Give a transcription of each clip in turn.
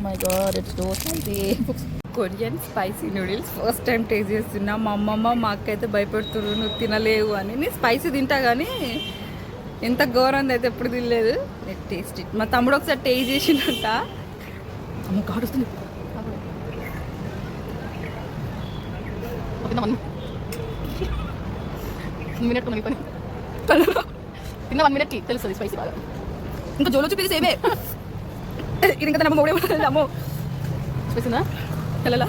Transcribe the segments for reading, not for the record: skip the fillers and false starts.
My God it's so spicy. Korean spicy noodles first time taste చేస్తున్నా. మా అమ్మమ్మ మా అక్క అయితే భయపడుతున్నారు నువ్వు తినలేవు అని. నేను స్పైసీ తింటా కానీ ఎంత ఘోరంది అయితే ఎప్పుడు తినలేదు. టేస్ట్ మా తమ్ముడు ఒకసారి టేస్ట్ చేసిందంట. అమ్మ కాడుస్తుంది. తిన్న 1 minute తెలుస్తుంది స్పైసీ బాగా. ఇంకా జోలో చూపి సేమే ఇది ఇంకా నమ్మ మూడే అమ్మో స్పైసీనా తెల్లలా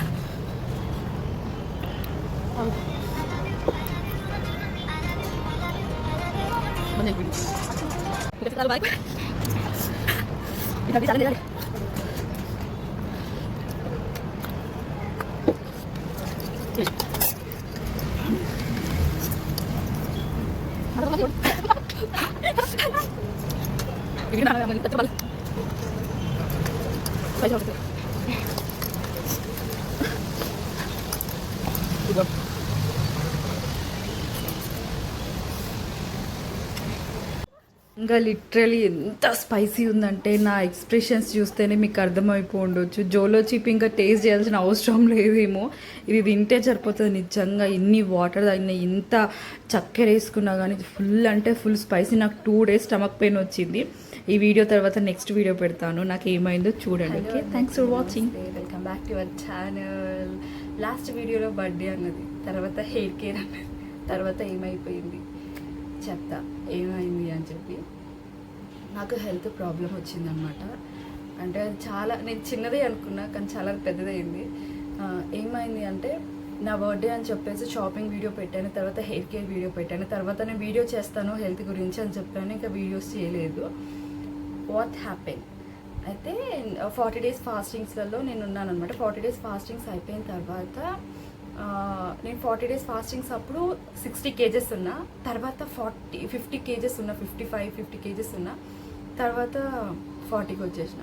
ఇంకా లిటరలీ ఎంత స్పైసీ ఉందంటే నా ఎక్స్ప్రెషన్స్ చూస్తేనే మీకు అర్థమైపోయి ఉండొచ్చు. జోలో చీప్ ఇంకా టేస్ట్ చేయాల్సిన అవసరం లేదేమో, ఇది తింటే సరిపోతుంది నిజంగా. ఇన్ని వాటర్ తాగిన ఇంత చక్కెర వేసుకున్నా కానీ ఫుల్ అంటే ఫుల్ స్పైసీ. నాకు 2 days స్టమక్ పెయిన్ వచ్చింది. ఈ వీడియో తర్వాత నెక్స్ట్ వీడియో పెడతాను నాకు ఏమైందో చూడండి. Okay, thanks for watching. Welcome back to our channel. Last వీడియోలో బర్త్డే అన్నది, తర్వాత హెయిర్ కేర్ అన్నది, తర్వాత ఏమైపోయింది చెప్తా ఏమైంది అని చెప్పి. నాకు హెల్త్ ప్రాబ్లం వచ్చిందనమాట. అంటే అది చాలా నేను చిన్నదే అనుకున్నా కానీ చాలా పెద్దదైంది. ఏమైంది అంటే నా బర్త్డే అని చెప్పేసి షాపింగ్ వీడియో పెట్టాను, తర్వాత హెయిర్ కేర్ వీడియో పెట్టాను, తర్వాత నేను వీడియో చేస్తాను హెల్త్ గురించి అని చెప్పాను. ఇంకా వీడియోస్ చేయలేదు. వాట్ హ్యాపెన్ అయితే 40 days ఫాస్టింగ్స్లలో నేను ఉన్నాను అనమాట. 40 days ఫాస్టింగ్స్ అయిపోయిన తర్వాత నేను 40 days ఫాస్టింగ్స్ అప్పుడు 60 kgs ఉన్నా, తర్వాత 50 kgs ఉన్నా, 55-50 kgs ఉన్నా, తర్వాత 40కి వచ్చేసిన.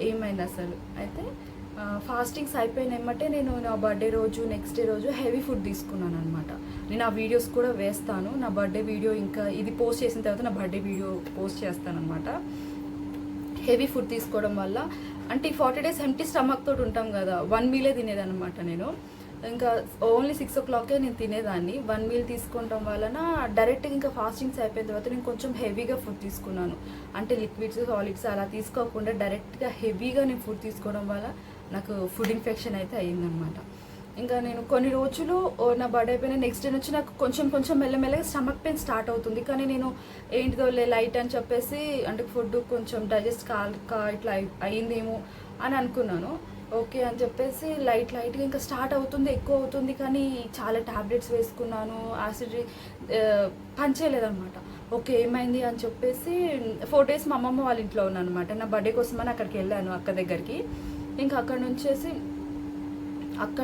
ఏమైంది అసలు అయితే ఫాస్టింగ్స్ అయిపోయిన ఏమంటే నేను నా బర్త్డే రోజు నెక్స్ట్ డే రోజు హెవీ ఫుడ్ తీసుకున్నాను అనమాట. నేను ఆ వీడియోస్ కూడా వేస్తాను. నా బర్త్డే వీడియో ఇంకా ఇది పోస్ట్ చేసిన తర్వాత నా బర్త్డే వీడియో పోస్ట్ చేస్తాను అనమాట. హెవీ ఫుడ్ తీసుకోవడం వల్ల అంటే ఈ 40 days ఎంటీ స్టమక్ తోటి ఉంటాం కదా, 1 meal తినేదనమాట నేను. ఇంకా ఓన్లీ 6 o'clock నేను తినేదాన్ని. 1 meal తీసుకోవడం వలన డైరెక్ట్గా ఇంకా ఫాస్టింగ్స్ అయిపోయిన తర్వాత నేను కొంచెం హెవీగా ఫుడ్ తీసుకున్నాను. అంటే లిక్విడ్స్ సాలిడ్స్ అలా తీసుకోకుండా డైరెక్ట్గా హెవీగా నేను ఫుడ్ తీసుకోవడం వల్ల నాకు ఫుడ్ ఇన్ఫెక్షన్ అయితే అయ్యిందనమాట. ఇంకా నేను కొన్ని రోజులు నా బర్త్డే అయిపోయిన నెక్స్ట్ డే నుంచి నాకు కొంచెం మెల్లమెల్లగా స్టమక్ పెయిన్ స్టార్ట్ అవుతుంది. కానీ నేను ఏంటిదో లైట్ అని చెప్పేసి అంటే ఫుడ్ కొంచెం డైజెస్ట్ ఇట్లా అయ్యిందేమో అని అనుకున్నాను. ఓకే అని చెప్పేసి లైట్గా ఇంకా స్టార్ట్ అవుతుంది, ఎక్కువ అవుతుంది. కానీ చాలా ట్యాబ్లెట్స్ వేసుకున్నాను, యాసిడ్ పనిచేయలేదన్నమాట. ఓకే ఏమైంది అని చెప్పేసి 4 days మా అమ్మమ్మ వాళ్ళ ఇంట్లో ఉన్నాను అనమాట. నా బర్త్డే కోసం అని అక్కడికి వెళ్ళాను అక్క దగ్గరికి. ఇంకా అక్కడ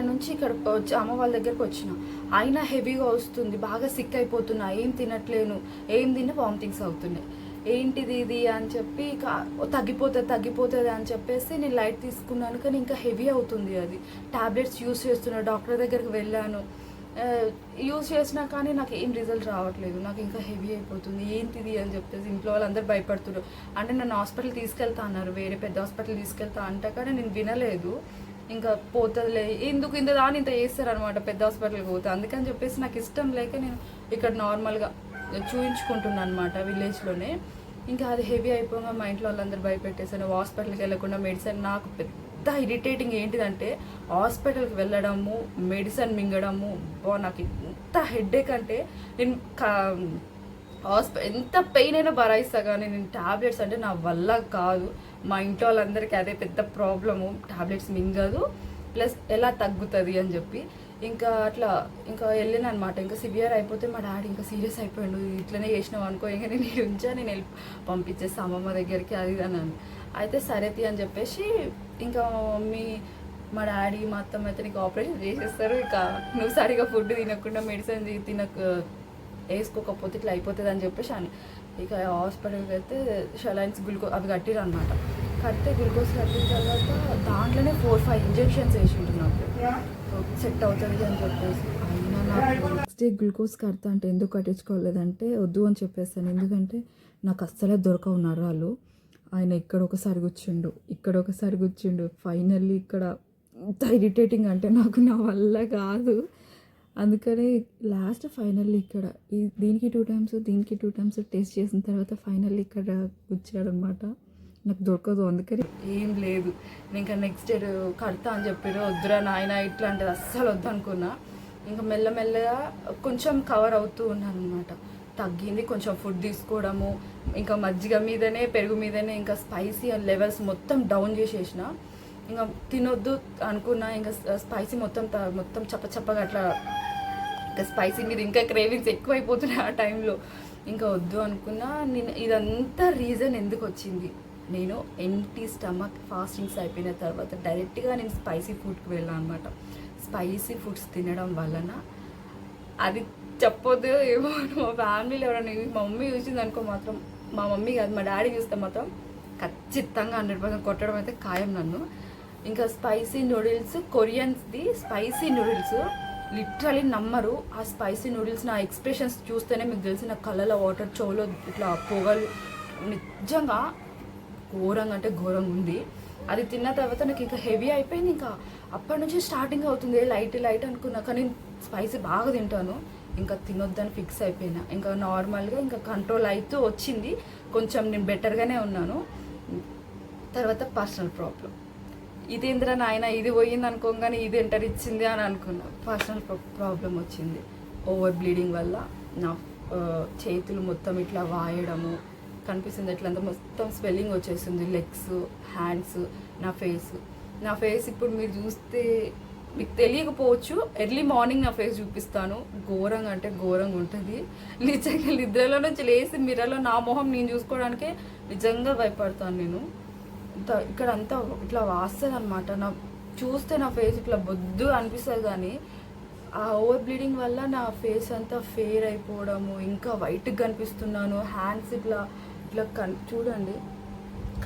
నుంచి ఇక్కడ వచ్చి అమ్మ వాళ్ళ దగ్గరకు వచ్చిన. అయినా హెవీగా వస్తుంది, బాగా సిక్ అయిపోతున్నా, ఏం తినట్లేను, ఏం తిన్నా వామిటింగ్స్ అవుతున్నాయి. ఏంటిది ఇది అని చెప్పి తగ్గిపోతుంది అని చెప్పేసి నేను లైట్ తీసుకున్నాను. కానీ ఇంకా హెవీ అవుతుంది అది. ట్యాబ్లెట్స్ యూస్ చేస్తున్నా, డాక్టర్ దగ్గరికి వెళ్ళాను, యూస్ చేసినా కానీ నాకు ఏం రిజల్ట్ రావట్లేదు. నాకు ఇంకా హెవీ అయిపోతుంది, ఏంటిది అని చెప్పేసి ఇంట్లో వాళ్ళందరూ భయపడుతున్నారు. అంటే నన్ను హాస్పిటల్ తీసుకెళ్తా అన్నారు, వేరే పెద్ద హాస్పిటల్ తీసుకెళ్తా అంటే కానీ నేను వినలేదు. ఇంకా పోతుందిలే, ఎందుకు ఇంత చేస్తారనమాట పెద్ద హాస్పిటల్కి పోతే. అందుకని చెప్పేసి నాకు ఇష్టం లేక నేను ఇక్కడ నార్మల్గా చూయించుకుంటున్నాను అనమాట విలేజ్లోనే. ఇంకా అది హెవీ అయిపోగా మా ఇంట్లో వాళ్ళందరూ భయపెట్టేసాను. హాస్పిటల్కి వెళ్ళకుండా మెడిసిన్. నాకు పెద్ద ఇరిటేటింగ్ ఏంటిదంటే హాస్పిటల్కి వెళ్ళడము, మెడిసిన్ మింగడము. నాకు ఎంత హెడ్ఏక్ అంటే నేను ఎంత పెయిన్ అయినా భరాయిస్తా కానీ నేను ట్యాబ్లెట్స్ అంటే నా వల్ల కాదు. మా ఇంట్లో వాళ్ళందరికీ అదే పెద్ద ప్రాబ్లము, ట్యాబ్లెట్స్ మింగదు ప్లస్ ఎలా తగ్గుతుంది అని చెప్పి. ఇంకా అట్లా ఇంకా వెళ్ళిన అనమాట. ఇంకా సివియర్ అయిపోతే మా డాడీ ఇంకా సీరియస్ అయిపోయాడు, ఇట్లనే చేసినావు అనుకో, ఇంకా నేను నేను వెళ్ళి పంపించేసి అమ్మమ్మ దగ్గరికి అది అన్నాను. అయితే సరేతి అని చెప్పేసి ఇంకా మా మమ్మీ మా డాడీ మా అత్తమ్మ అయితే నీకు ఆపరేషన్ చేసేస్తారు, ఇక నువ్వు సరిగా ఫుడ్ తినకుండా మెడిసిన్ వేసుకోకపోతే ఇట్లా అయిపోతుంది అని చెప్పేసి అని. ఇక హాస్పిటల్కి అయితే షలైన్స్ అవి కట్టిరు అనమాట. కడితే గ్లూకోజ్ కట్టిన తర్వాత దాంట్లోనే 4-5 ఇంజెక్షన్స్ వేసిండు నాకు, సెట్ అవుతుంది అని చెప్పేసి. అయినా నాకు నెక్స్ట్ డే గ్లూకోజ్ కడతా అంటే ఎందుకు కట్టించుకోలేదంటే వద్దు అని చెప్పేస్తాను. ఎందుకంటే నాకు అస్సలే దొరకవు నరాలు. ఆయన ఇక్కడ ఒకసారి కూర్చుండు, ఇక్కడ ఒకసారి కూర్చుండు. ఫైనల్లీ ఇక్కడ ఇంత ఇరిటేటింగ్ అంటే నాకు నా వల్ల కాదు. అందుకని లాస్ట్ ఫైనల్లీ ఇక్కడ దీనికి 2 టైమ్స్, దీనికి 2 టైమ్స్ టేస్ట్ చేసిన తర్వాత ఫైనల్లీ ఇక్కడ కూర్చాడనమాట. నాకు దొరకదు, అందుకని ఏం లేదు. నేను ఇంకా నెక్స్ట్ డే కడతా అని చెప్పారు. వద్దురా నాయన ఇట్లాంటిది అస్సలు వద్దనుకున్నా. ఇంకా మెల్లమెల్లగా కొంచెం కవర్ అవుతూ ఉన్నాను అనమాట. తగ్గింది, కొంచెం ఫుడ్ తీసుకోవడము, ఇంకా మజ్జిగ మీదనే పెరుగు మీదనే ఇంకా స్పైసీ లెవెల్స్ మొత్తం డౌన్ చేసేసిన. ఇంకా తినొద్దు అనుకున్నా, ఇంకా స్పైసీ మొత్తం చప్పగా అట్లా, ఇంకా స్పైసీ మీద ఇంకా క్రేవింగ్స్ ఎక్కువైపోతున్నాయి ఆ టైంలో. ఇంకా వద్దు అనుకున్నా. నేను ఇదంతా రీజన్ ఎందుకు వచ్చింది, నేను ఎంటీ స్టమక్ ఫాస్టింగ్స్ అయిపోయిన తర్వాత డైరెక్ట్గా నేను స్పైసీ ఫుడ్కి వెళ్ళాను అనమాట. స్పైసీ ఫుడ్స్ తినడం వలన అది చెప్పొద్దు ఏమో, మా ఫ్యామిలీలో ఎవరైనా మా మమ్మీ చూసింది అనుకో మాత్రం, మా మమ్మీ కాదు మా డాడీ చూస్తే మాత్రం ఖచ్చితంగా 100% కొట్టడం అయితే ఖాయం నన్ను. ఇంకా స్పైసీ నూడిల్స్, కొరియన్స్ది స్పైసీ నూడిల్స్ లిటరలీ నమ్మరు. ఆ స్పైసీ నూడిల్స్ నా ఎక్స్ప్రెషన్స్ చూస్తేనే మీకు తెలిసి నా కళ్ళలో వాటర్, చెవులో ఇట్లా పొగలు, నిజంగా ఘోరంగా అంటే ఘోరంగా ఉంది. అది తిన్న తర్వాత నాకు ఇంకా హెవీ అయిపోయింది. ఇంకా అప్పటి నుంచి స్టార్టింగ్ అవుతుంది లైట్ అనుకున్నా, కానీ స్పైసీ బాగా తింటాను. ఇంకా తినొద్దని ఫిక్స్ అయిపోయినా. ఇంకా నార్మల్గా ఇంకా కంట్రోల్ అవుతూ వచ్చింది, కొంచెం నేను బెటర్గానే ఉన్నాను. తర్వాత పర్సనల్ ప్రాబ్లం, ఇదేంద్రా నాయన ఇది పోయింది అనుకోగానే ఇది ఎంటర్ ఇచ్చింది అని అనుకున్నా. పర్సనల్ ప్రాబ్లం వచ్చింది. ఓవర్ బ్లీడింగ్ వల్ల నా చేతులు మొత్తం ఇట్లా వాయడము కనిపిస్తుంది, ఎట్లంతా మొత్తం స్వెల్లింగ్ వచ్చేస్తుంది. లెగ్స్, హ్యాండ్స్, నా ఫేస్ ఇప్పుడు మీరు చూస్తే మీకు తెలియకపోవచ్చు. ఎర్లీ మార్నింగ్ నా ఫేస్ చూపిస్తాను, ఘోరంగా అంటే ఘోరంగా ఉంటుంది. నిజంగా నిద్రలో నుంచి లేసి మిర్రర్లో నా మొహం నేను చూసుకోవడానికే నిజంగా భయపడతాను నేను. ఇక్కడ అంతా ఇట్లా వాస్తుంది అనమాట. నా చూస్తే నా ఫేస్ ఇట్లా బొద్దు అనిపిస్తుంది, కానీ ఆ ఓవర్ బ్లీడింగ్ వల్ల నా ఫేస్ అంతా ఫేర్ అయిపోవడము, ఇంకా వైట్గా కనిపిస్తున్నాను. హ్యాండ్స్ ఇట్లా చూడండి,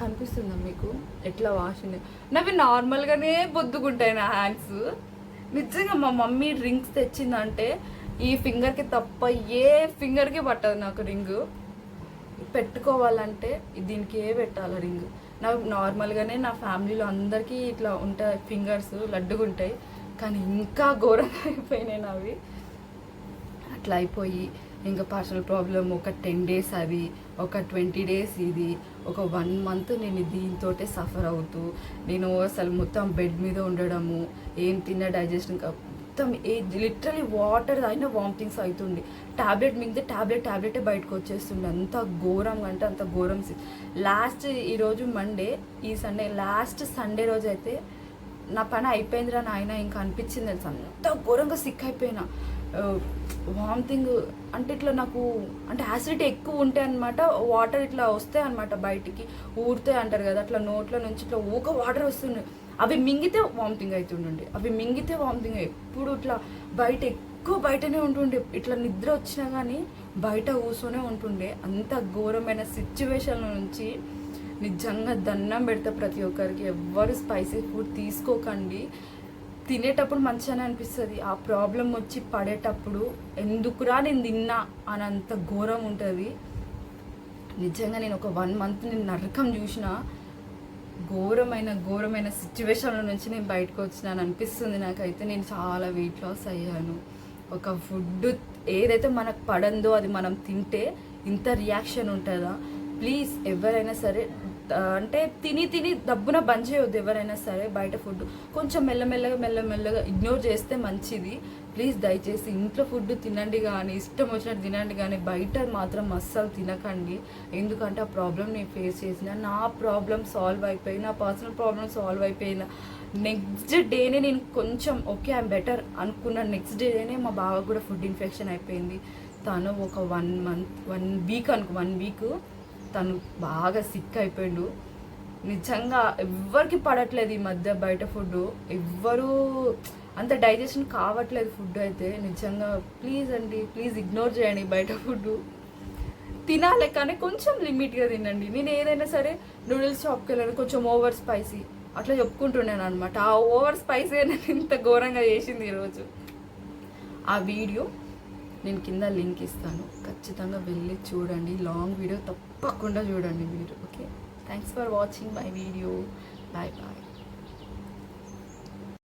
కనిపిస్తుందా మీకు ఎట్లా వాషింగ్? నావి నార్మల్గానే బొద్దుకుంటాయి నా హ్యాండ్స్. నిజంగా మా మమ్మీ రింగ్స్ తెచ్చిందంటే ఈ ఫింగర్కి తప్ప ఏ ఫింగర్కి పట్టదు నాకు రింగ్. పెట్టుకోవాలంటే దీనికి పెట్టాలి రింగ్. నాకు నార్మల్గానే నా ఫ్యామిలీలో అందరికీ ఇట్లా ఉంటాయి ఫింగర్స్, లడ్డుగా ఉంటాయి, కానీ ఇంకా ఘోరంగా అయిపోయినాయి నావి. అట్లా అయిపోయి ఇంకా పర్సనల్ ప్రాబ్లం ఒక 10 days, అది ఒక 20 days, ఇది ఒక 1 month నేను దీంతో సఫర్ అవుతూ, నేను అసలు మొత్తం బెడ్ మీద ఉండడము, ఏం తిన్న డైజెషన్ మొత్తం లిటరలీ వాటర్ అయినా వామిటింగ్స్ అవుతుండే. ట్యాబ్లెట్ మింగితే ట్యాబ్లెటే బయటకు వచ్చేస్తుండే. అంత ఘోరంగా అంటే అంత ఘోరం. లాస్ట్ ఈరోజు మండే, ఈ సండే, లాస్ట్ సండే రోజు అయితే నా పని అయిపోయిందిరా నాయన ఇంకా అనిపించింది తెలుసు. అంత ఘోరంగా సిక్ అయిపోయినా. వామిటింగ్ అంటే ఇట్లా నాకు అంటే యాసిడిటీ ఎక్కువ ఉంటాయి అనమాట. వాటర్ ఇట్లా వస్తాయి అనమాట బయటికి, ఊరుతాయి అంటారు కదా, అట్లా నోట్లో నుంచి ఇట్లా ఊక వాటర్ వస్తుండే. అవి మింగితే వామిటింగ్ అవుతుండే, ఎప్పుడు ఇట్లా బయటనే ఉంటుండే. ఇట్లా నిద్ర వచ్చినా కానీ బయట కూర్చొనే ఉంటుండే. అంత ఘోరమైన సిచ్యువేషన్ నుంచి నిజంగా దండం పెడతా ప్రతి ఒక్కరికి. ఎవ్వరు స్పైసీ ఫుడ్ తీసుకోకండి. తినేటప్పుడు మంచిగానే అనిపిస్తుంది, ఆ ప్రాబ్లం వచ్చి పడేటప్పుడు ఎందుకురా నేను తిన్నా అని అంత ఘోరం ఉంటుంది. నిజంగా నేను ఒక 1 month నేను నరకం చూసిన. ఘోరమైన సిచ్యువేషన్ల నుంచి నేను బయటకు వచ్చినాను అనిపిస్తుంది నాకైతే. నేను చాలా వెయిట్ లాస్ అయ్యాను. ఒక ఫుడ్ ఏదైతే మనకు పడందో అది మనం తింటే ఇంత రియాక్షన్ ఉంటుందా? ప్లీజ్ ఎవరైనా సరే అంటే తిని దబ్బున బంద్ చేయొద్దు. ఎవరైనా సరే బయట ఫుడ్ కొంచెం మెల్లమెల్లగా ఇగ్నోర్ చేస్తే మంచిది. ప్లీజ్ దయచేసి ఇంట్లో ఫుడ్ తినండి, కానీ ఇష్టం వచ్చినట్టు తినండి, కానీ బయట మాత్రం అస్సలు తినకండి. ఎందుకంటే ఆ ప్రాబ్లం నేను ఫేస్ చేసిన, నా ప్రాబ్లం సాల్వ్ అయిపోయి, నా పర్సనల్ ప్రాబ్లం సాల్వ్ అయిపోయిన నెక్స్ట్ డేనే నేను కొంచెం ఓకే ఐఎమ్ బెటర్ అనుకున్న నెక్స్ట్ డేనే మా బావ కూడా ఫుడ్ ఇన్ఫెక్షన్ అయిపోయింది. తను ఒక 1 week తను బాగా సిక్ అయిపోయాడు. నిజంగా ఎవ్వరికి పడట్లేదు ఈ మధ్య బయట ఫుడ్, ఎవ్వరూ అంత డైజెషన్ కావట్లేదు ఫుడ్ అయితే. నిజంగా ప్లీజ్ ఇగ్నోర్ చేయండి బయట ఫుడ్. తినాలి కానీ కొంచెం లిమిట్గా తినండి. నేను ఏదైనా సరే నూడిల్స్ షాప్కి వెళ్ళాను, కొంచెం ఓవర్ స్పైసీ అట్లా చెప్పుకుంటున్నాను అనమాట. ఆ ఓవర్ స్పైసీ నేను ఇంత ఘోరంగా చేసింది ఈరోజు. ఆ వీడియో నేను కింద లింక్ ఇస్తాను, ఖచ్చితంగా వెళ్ళి చూడండి. లాంగ్ వీడియో తప్పకుండా చూడండి మీరు. Okay. Thanks for watching my video. Bye bye.